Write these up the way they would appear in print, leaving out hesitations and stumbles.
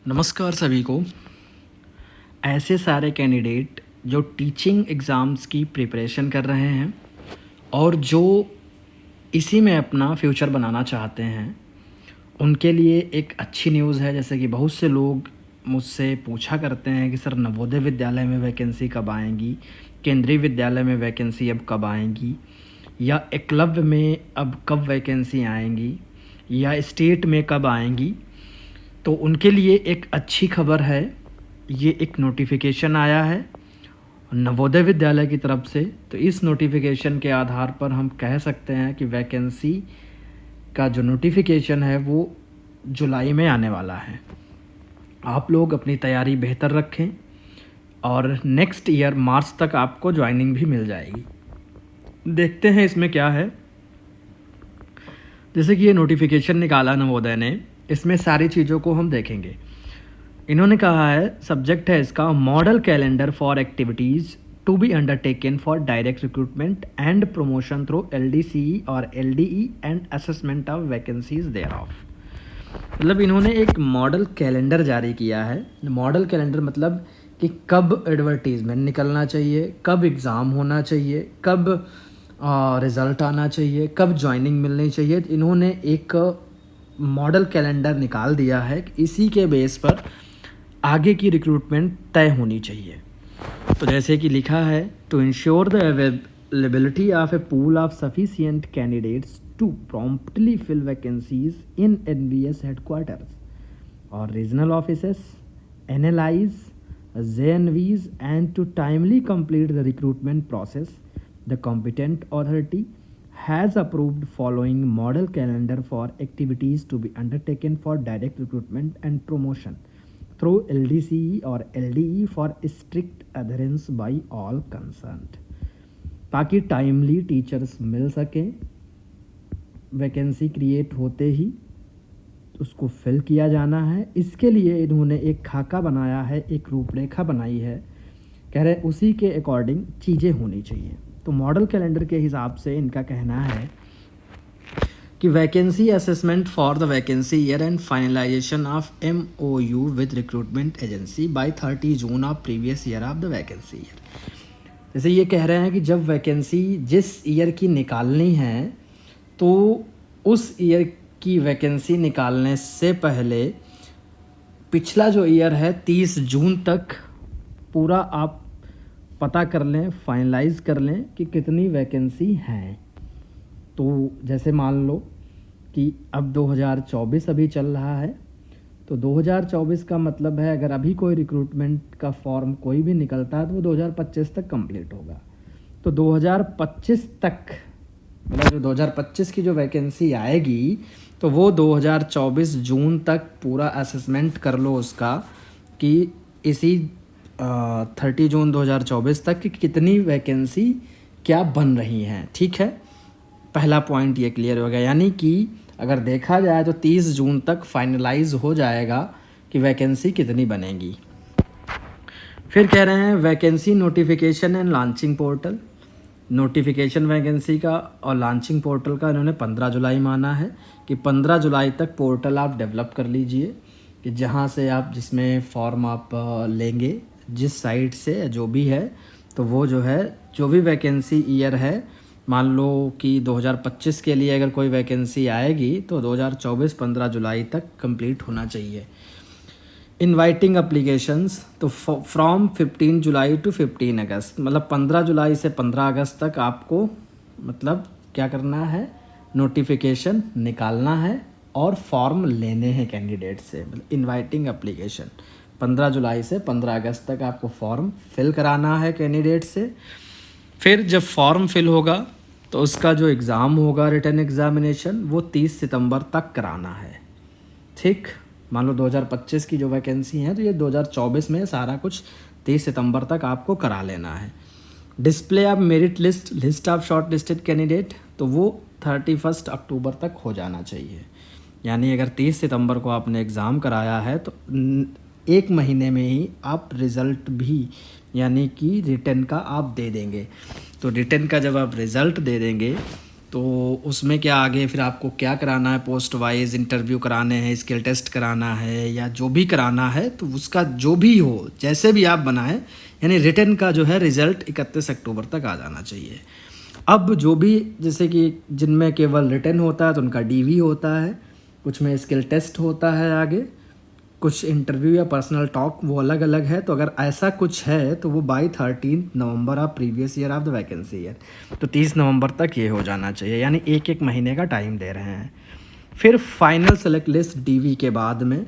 नमस्कार सभी को। ऐसे सारे कैंडिडेट जो टीचिंग एग्ज़ाम्स की प्रिपरेशन कर रहे हैं और जो इसी में अपना फ्यूचर बनाना चाहते हैं, उनके लिए एक अच्छी न्यूज़ है। जैसे कि बहुत से लोग मुझसे पूछा करते हैं कि सर नवोदय विद्यालय में वैकेंसी कब आएंगी, केंद्रीय विद्यालय में वैकेंसी अब कब आएंगी, या एकलव्य में अब कब वैकेंसी आएंगी, या स्टेट में कब आएंगी। तो उनके लिए एक अच्छी खबर है। ये एक नोटिफिकेशन आया है नवोदय विद्यालय की तरफ से। तो इस नोटिफिकेशन के आधार पर हम कह सकते हैं कि वैकेंसी का जो नोटिफिकेशन है वो जुलाई में आने वाला है। आप लोग अपनी तैयारी बेहतर रखें और नेक्स्ट ईयर मार्च तक आपको ज्वाइनिंग भी मिल जाएगी। देखते हैं इसमें क्या है। जैसे कि ये नोटिफिकेशन निकाला नवोदय ने, इसमें सारी चीज़ों को हम देखेंगे। इन्होंने कहा है, सब्जेक्ट है इसका model calendar for activities to be undertaken for direct recruitment and promotion through LDCE और LDE and assessment of vacancies thereof. मतलब इन्होंने एक मॉडल कैलेंडर जारी किया है। मॉडल कैलेंडर मतलब कि कब एडवर्टीज़मेंट निकलना चाहिए, कब एग्ज़ाम होना चाहिए, कब रिज़ल्ट आना चाहिए, कब ज्वाइनिंग मिलनी चाहिए। इन्होंने एक मॉडल कैलेंडर निकाल दिया है कि इसी के बेस पर आगे की रिक्रूटमेंट तय होनी चाहिए। तो जैसे कि लिखा है, to ensure the availability of a pool of sufficient candidates to promptly fill vacancies in NVS headquarters और regional offices, analyse JNVs and to timely complete the recruitment process, the competent authority has approved following model calendar for activities to be undertaken for direct recruitment and promotion through LDCE or LDE for strict adherence by all concerned, ताकि timely teachers मिल सकें। Vacancy create होते ही उसको fill किया जाना है। इसके लिए इन्होंने एक खाका बनाया है, एक रूपरेखा बनाई है। कह रहे उसी के अकॉर्डिंग चीज़ें होनी चाहिए। तो मॉडल कैलेंडर के हिसाब से इनका कहना है कि vacancy assessment for the vacancy year and finalisation of MOU with recruitment agency bye 30 June of previous year of the vacancy year. जैसे ये कह रहे हैं कि जब वैकेंसी जिस ईयर की निकालनी है, तो उस ईयर की वैकेंसी निकालने से पहले पिछला जो ईयर है 30 जून तक पूरा आप पता कर लें, फाइनलाइज कर लें कि कितनी वैकेंसी हैं। तो जैसे मान लो कि अब 2024 अभी चल रहा है, तो 2024 का मतलब है अगर अभी कोई रिक्रूटमेंट का फॉर्म कोई भी निकलता है तो वो 2025 तक कंप्लीट होगा। तो 2025 तक मतलब जो 2025 की जो वैकेंसी आएगी, तो वो 2024 जून तक पूरा असेसमेंट कर लो उसका कि इसी 30 जून 2024 तक कि कितनी वैकेंसी क्या बन रही हैं। ठीक है, पहला पॉइंट ये क्लियर हो गया। यानी कि अगर देखा जाए तो 30 जून तक फाइनलाइज हो जाएगा कि वैकेंसी कितनी बनेगी। फिर कह रहे हैं vacancy notification and launching portal. Notification vacancy का और लॉन्चिंग पोर्टल का इन्होंने 15 जुलाई माना है कि 15 जुलाई तक पोर्टल आप डेवलप कर लीजिए, कि जहाँ से आप जिसमें फॉर्म आप लेंगे, जिस साइट से जो भी है, तो वो जो है जो भी वैकेंसी ईयर है, मान लो कि 2025 के लिए अगर कोई वैकेंसी आएगी तो 2024 15 जुलाई तक कंप्लीट होना चाहिए। इनवाइटिंग अप्लीकेशंस तो फ्रॉम 15 जुलाई टू 15 अगस्त, मतलब 15 जुलाई से 15 अगस्त तक आपको मतलब क्या करना है, नोटिफिकेशन निकालना है और फॉर्म लेने हैं कैंडिडेट से। मतलब इनवाइटिंग अप्लीकेशन 15 जुलाई से 15 अगस्त तक आपको फॉर्म फिल कराना है कैंडिडेट से। फिर जब फॉर्म फिल होगा तो उसका जो एग्ज़ाम होगा, रिटन एग्ज़ामिनेशन, वो 30 सितंबर तक कराना है। ठीक, मान लो 2025 की जो वैकेंसी है तो ये 2024 में सारा कुछ 30 सितंबर तक आपको करा लेना है। Display of merit list of short listed candidate, तो वो 31 अक्टूबर तक हो जाना चाहिए। यानी अगर 30 सितंबर को आपने एग्ज़ाम कराया है तो एक महीने में ही आप रिज़ल्ट भी यानी कि रिटन का आप दे देंगे। तो रिटन का जब आप रिज़ल्ट दे देंगे तो उसमें क्या आगे फिर आपको क्या कराना है, पोस्ट वाइज इंटरव्यू कराने हैं, स्किल टेस्ट कराना है या जो भी कराना है, तो उसका जो भी हो जैसे भी आप बनाएं, यानी रिटन का जो है रिज़ल्ट 31 अक्टूबर तक आ जाना चाहिए। अब जो भी जैसे कि जिनमें केवल रिटन होता है तो उनका डीवी होता है, कुछ में स्किल टेस्ट होता है, आगे कुछ इंटरव्यू या पर्सनल टॉक वो अलग अलग है। तो अगर ऐसा कुछ है तो वो by 13 November of previous year of the vacancy year, तो 30 नवंबर तक ये हो जाना चाहिए, यानी एक महीने का टाइम दे रहे हैं। फिर फाइनल सेलेक्ट लिस्ट डीवी के बाद में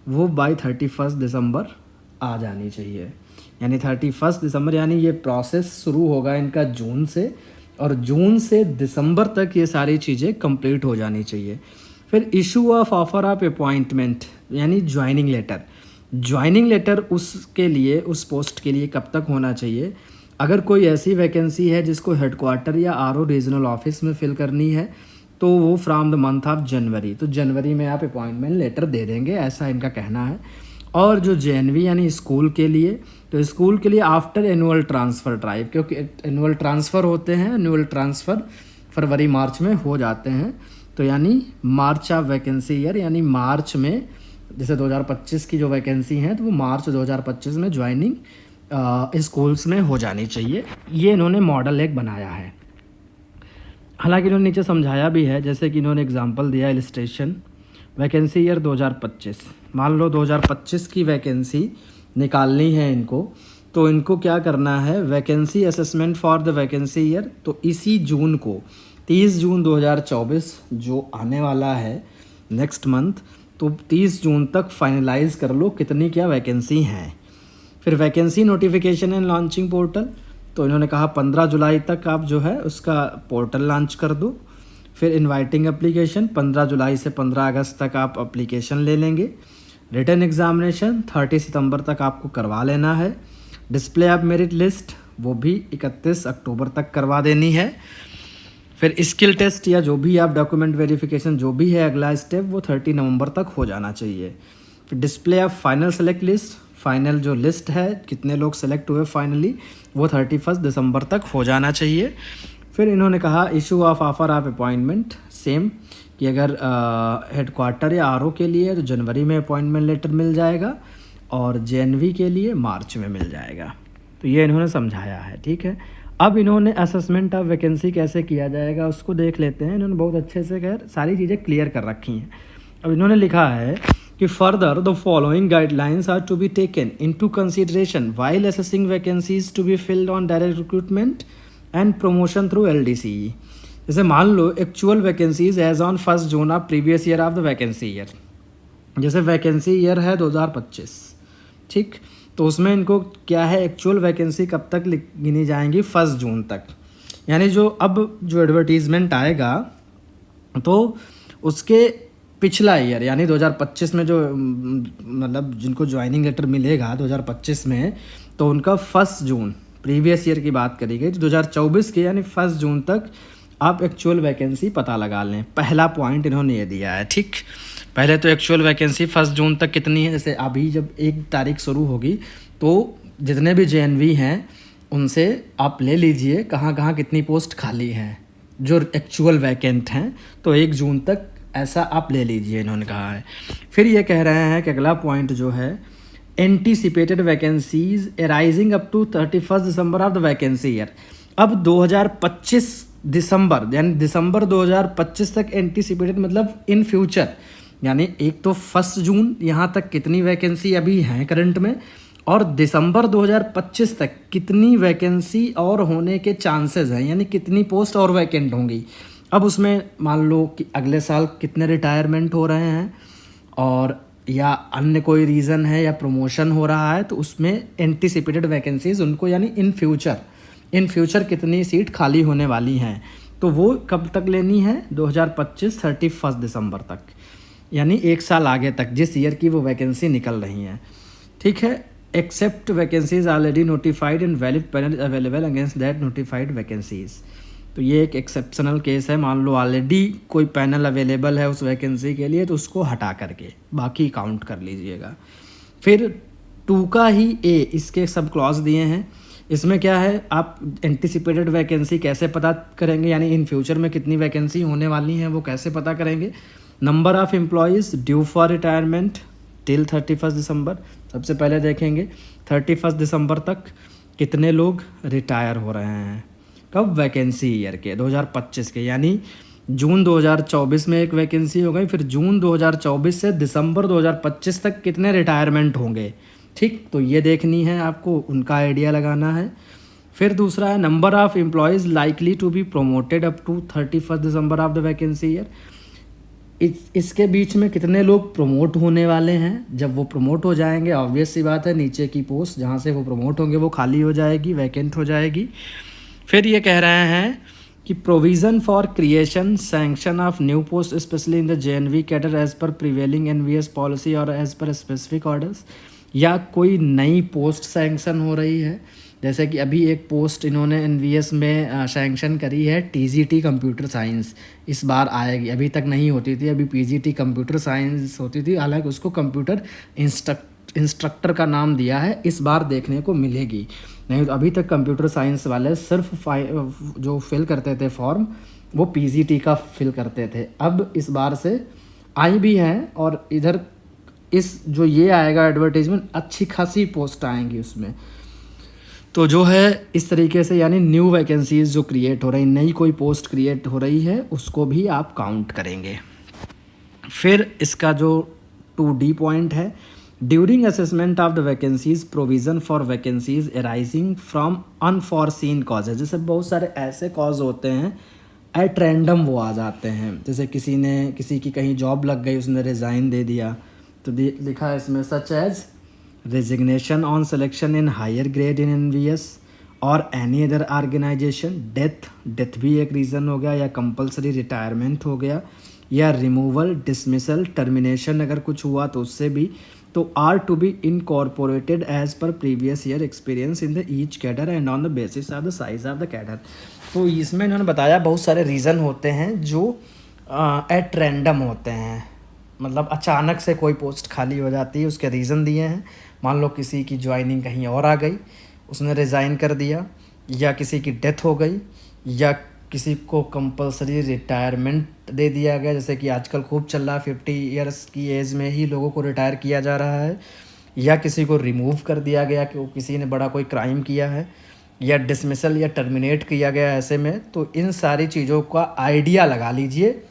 वो बाई 31 दिसंबर आ जानी चाहिए, यानी 31 दिसंबर, यानी ये प्रोसेस शुरू होगा इनका जून से, और जून से दिसंबर तक ये सारी चीज़ें कंप्लीट हो जानी चाहिए। फिर issue of offer of appointment यानी ज्वाइनिंग लेटर। ज्वाइनिंग लेटर उसके लिए, उस पोस्ट के लिए कब तक होना चाहिए? अगर कोई ऐसी वैकेंसी है जिसको हेडक्वार्टर या आरओ रीजनल ऑफिस में फिल करनी है तो वो from the month of January, तो जनवरी में आप अपॉइंटमेंट लेटर दे देंगे, ऐसा इनका कहना है। और जो जेएनवी यानी स्कूल के लिए, तो स्कूल के लिए आफ्टर एनुअल ट्रांसफ़र ड्राइव, क्योंकि एनुअल ट्रांसफ़र होते हैं, एनुअल ट्रांसफ़र फरवरी मार्च में हो जाते हैं, तो यानी मार्च ऑफ वैकेंसी ईयर, यानी मार्च में जैसे 2025 की जो वैकेंसी है तो वो मार्च 2025 में ज्वाइनिंग स्कूल्स में हो जानी चाहिए। ये इन्होंने मॉडल एक बनाया है। हालांकि इन्होंने नीचे समझाया भी है, जैसे कि इन्होंने एग्जांपल दिया इलस्ट्रेशन, वैकेंसी ईयर 2025, मान लो 2025 की वैकेंसी निकालनी है इनको, तो इनको क्या करना है, vacancy assessment for the vacancy year, तो इसी जून को 30 जून 2024 जो आने वाला है नेक्स्ट मंथ, तो 30 जून तक फाइनलाइज कर लो कितनी क्या वैकेंसी हैं। फिर vacancy notification and launching portal, तो इन्होंने कहा 15 जुलाई तक आप जो है उसका पोर्टल लॉन्च कर दो। फिर इनवाइटिंग एप्लीकेशन 15 जुलाई से 15 अगस्त तक आप एप्लीकेशन ले लेंगे। रिटन एग्जामिनेशन 30 सितंबर तक आपको करवा लेना है। डिस्प्ले ऑफ मेरिट लिस्ट वो भी 31 अक्टूबर तक करवा देनी है। फिर स्किल टेस्ट या जो भी आप डॉक्यूमेंट वेरिफिकेशन जो भी है अगला स्टेप, वो 30 नवंबर तक हो जाना चाहिए। फिर display of final select list, final जो लिस्ट है कितने लोग सेलेक्ट हुए फाइनली, वो 31 दिसंबर तक हो जाना चाहिए। फिर इन्होंने कहा issue of offer of appointment, same कि अगर हेडक्वार्टर या आरओ के लिए तो जनवरी में अपॉइंटमेंट लेटर मिल जाएगा, और जेएनवी के लिए मार्च में मिल जाएगा। तो ये इन्होंने समझाया है, ठीक है। अब इन्होंने असेसमेंट ऑफ वैकेंसी कैसे किया जाएगा उसको देख लेते हैं। इन्होंने बहुत अच्छे से खैर सारी चीज़ें क्लियर कर रखी हैं। अब इन्होंने लिखा है कि further the following guidelines are to be taken into consideration while assessing vacancies to be filled on direct recruitment and promotion through LDC. जैसे मान लो actual vacancies as on 1 June of previous year of the vacancy year, जैसे vacancy year है 2025, ठीक, तो उसमें इनको क्या है, एक्चुअल वैकेंसी कब तक गिनी जाएंगी, 1 जून तक। यानी जो अब जो एडवर्टीज़मेंट आएगा तो उसके पिछला ईयर यानी 2025 में जो मतलब जिनको ज्वाइनिंग लेटर मिलेगा 2025 में, तो उनका 1 जून प्रीवियस ईयर की बात करी गई, तो 2024 के यानी 1 जून तक आप एक्चुअल वैकेंसी पता लगा लें। पहला पॉइंट इन्होंने ये दिया है, ठीक। पहले तो एक्चुअल वैकेंसी 1 जून तक कितनी है, जैसे अभी जब 1 तारीख शुरू होगी तो जितने भी जेएनवी हैं उनसे आप ले लीजिए कहाँ कहाँ कितनी पोस्ट खाली हैं जो एक्चुअल वैकेंट हैं, तो 1 जून तक ऐसा आप ले लीजिए, इन्होंने कहा है। फिर ये कह रहे हैं कि अगला पॉइंट जो है anticipated vacancies arising up to 31 December of the vacancy year. अब 2025 दिसंबर यानी दिसंबर 2025 तक एंटीसिपेटेड मतलब इन फ्यूचर, यानी एक तो 1 जून यहाँ तक कितनी वैकेंसी अभी हैं करंट में, और दिसंबर 2025 तक कितनी वैकेंसी और होने के चांसेस हैं, यानी कितनी पोस्ट और वैकेंट होंगी। अब उसमें मान लो कि अगले साल कितने रिटायरमेंट हो रहे हैं और या अन्य कोई रीज़न है या प्रमोशन हो रहा है, तो उसमें एंटीसिपेटेड वैकेंसीज उनको यानी इन फ्यूचर कितनी सीट खाली होने वाली हैं, तो वो कब तक लेनी है, 2025 31 दिसंबर तक, यानी 1 साल आगे तक जिस ईयर की वो वैकेंसी निकल रही हैं, ठीक है। Except vacancies already notified and valid panel available against that notified vacancies. तो ये एक एक्सेप्शनल केस है, मान लो ऑलरेडी कोई पैनल अवेलेबल है उस वैकेंसी के लिए, तो उसको हटा करके बाकी काउंट कर लीजिएगा। फिर 2 का ही ए, इसके सब क्लॉज दिए हैं। इसमें क्या है, आप एंटिसिपेटेड वैकेंसी कैसे पता करेंगे, यानी इन फ्यूचर में कितनी वैकेंसी होने वाली हैं वो कैसे पता करेंगे। Number of employees due for retirement till 31 दिसंबर, सबसे पहले देखेंगे 31 दिसंबर तक कितने लोग रिटायर हो रहे हैं। कब? वैकेंसी ईयर के 2025 के, यानी जून 2024 में एक वैकेंसी हो गई, फिर जून 2024 से दिसंबर 2025 तक कितने रिटायरमेंट होंगे। ठीक, तो ये देखनी है आपको, उनका आइडिया लगाना है। फिर दूसरा है number of employees likely to be promoted up to 31 December of the vacancy year. इसके बीच में कितने लोग प्रमोट होने वाले हैं। जब वो प्रमोट हो जाएंगे, ऑब्वियस सी बात है, नीचे की पोस्ट जहाँ से वो प्रमोट होंगे वो खाली हो जाएगी, वैकेंट हो जाएगी। फिर ये कह रहे हैं कि provision for creation sanction of new post specially in the JNV cadre as per prevailing NVS policy और एज़ पर स्पेसिफिक ऑर्डर्स, या कोई नई पोस्ट सैंक्शन हो रही है। जैसे कि अभी एक पोस्ट इन्होंने NVS में सैंक्शन करी है TGT कंप्यूटर साइंस, इस बार आएगी, अभी तक नहीं होती थी, अभी PGT कंप्यूटर साइंस होती थी, हालांकि उसको कंप्यूटर इंस्ट्रक्टर का नाम दिया है, इस बार देखने को मिलेगी। नहीं तो अभी तक कंप्यूटर साइंस वाले सिर्फ जो फिल करते थे फॉर्म वो PGT का फिल करते थे, अब इस बार से आई भी हैं, और इधर इस जो ये आएगा एडवर्टीजमेंट, अच्छी खासी पोस्ट आएंगी उसमें। तो जो है इस तरीके से, यानी न्यू वैकेंसीज़ जो क्रिएट हो रही, नई कोई पोस्ट क्रिएट हो रही है, उसको भी आप काउंट करेंगे। फिर इसका जो 2D पॉइंट है, during assessment of the vacancies provision for vacancies arising from unforeseen causes. जैसे बहुत सारे ऐसे कॉज होते हैं एट रैंडम वो आ जाते हैं, जैसे किसी की कहीं जॉब लग गई, उसने रिज़ाइन दे दिया, तो लिखा है इसमें such as resignation on selection in higher grade in NVS और एनी अदर ऑर्गेनाइजेशन, डेथ भी एक रीज़न हो गया, या कंपलसरी रिटायरमेंट हो गया, या रिमूवल, डिसमिसल, टर्मिनेशन अगर कुछ हुआ तो उससे भी, तो are to be incorporated as per previous year experience in the each cadre and on the basis of the size of the cadre. तो इसमें इन्होंने बताया बहुत सारे रीज़न होते हैं जो एट रैंडम होते हैं, मतलब अचानक से कोई पोस्ट खाली हो जाती है, उसके रीज़न दिए हैं। मान लो किसी की ज्वाइनिंग कहीं और आ गई, उसने रिज़ाइन कर दिया, या किसी की डेथ हो गई, या किसी को कंपलसरी रिटायरमेंट दे दिया गया, जैसे कि आजकल खूब चल रहा है 50 ईयर्स की एज में ही लोगों को रिटायर किया जा रहा है, या किसी को रिमूव कर दिया गया कि किसी ने बड़ा कोई क्राइम किया है, या डिसमिसल या टर्मिनेट किया गया ऐसे में। तो इन सारी चीज़ों का आइडिया लगा लीजिए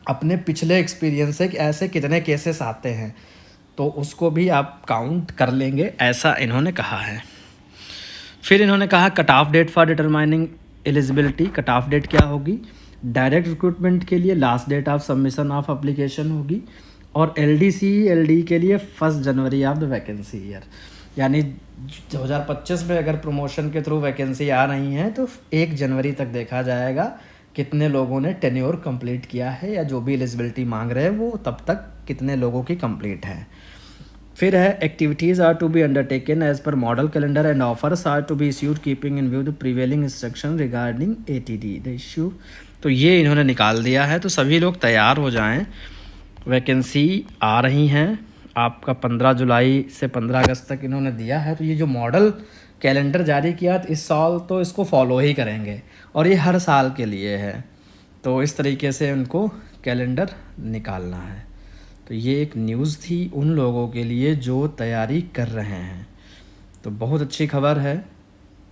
अपने पिछले एक्सपीरियंस से कि ऐसे कितने केसेस आते हैं, तो उसको भी आप काउंट कर लेंगे, ऐसा इन्होंने कहा है। फिर इन्होंने कहा cut off date for determining eligibility. Cut off date क्या होगी? डायरेक्ट रिक्रूटमेंट के लिए last date of submission of application होगी, और LD के लिए 1 January of the vacancy year, यानी 2025 में अगर प्रमोशन के थ्रू वैकेंसी आ रही हैं तो 1 जनवरी तक देखा जाएगा कितने लोगों ने टेन्योर कंप्लीट किया है, या जो भी एलिजिबिलिटी मांग रहे हैं वो तब तक कितने लोगों की कंप्लीट है। फिर है activities are to be undertaken as per model calendar and offers are to be issued keeping in view the prevailing instruction regarding ATD the issue. तो ये इन्होंने निकाल दिया है, तो सभी लोग तैयार हो जाएं, वैकेंसी आ रही हैं आपका 15 जुलाई से 15 अगस्त तक इन्होंने दिया है। तो ये जो मॉडल कैलेंडर जारी किया इस साल, तो इसको फॉलो ही करेंगे, और ये हर साल के लिए है, तो इस तरीके से उनको कैलेंडर निकालना है। तो ये एक न्यूज़ थी उन लोगों के लिए जो तैयारी कर रहे हैं, तो बहुत अच्छी खबर है,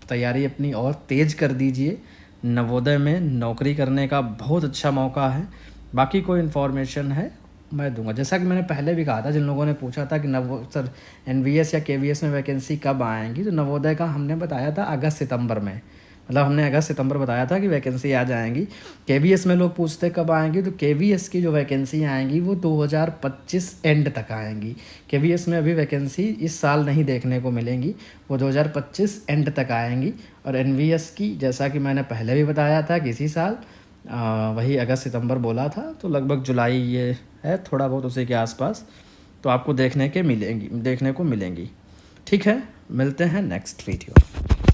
तैयारी अपनी और तेज़ कर दीजिए। नवोदय में नौकरी करने का बहुत अच्छा मौका है। बाकी कोई इन्फॉर्मेशन है मैं दूंगा, जैसा कि मैंने पहले भी कहा था, जिन लोगों ने पूछा था कि सर NVS या KVS में वैकेंसी कब आएंगी, तो नवोदय का हमने बताया था अगस्त सितंबर में, मतलब हमने अगस्त सितंबर बताया था कि वैकेंसी आ जाएंगी। KVS में लोग पूछते कब आएंगी, तो KVS की जो वैकेंसी आएंगी वो 2025 एंड तक आएंगी। KVS में अभी वैकेंसी इस साल नहीं देखने को मिलेंगी, वो 2025 एंड तक आएंगी। और NVS की जैसा कि मैंने पहले भी बताया था कि इसी साल वही अगस्त सितंबर बोला था, तो लगभग जुलाई ये है, थोड़ा बहुत उसी के आसपास, तो आपको देखने को मिलेंगी। ठीक है, मिलते हैं नेक्स्ट वीडियो।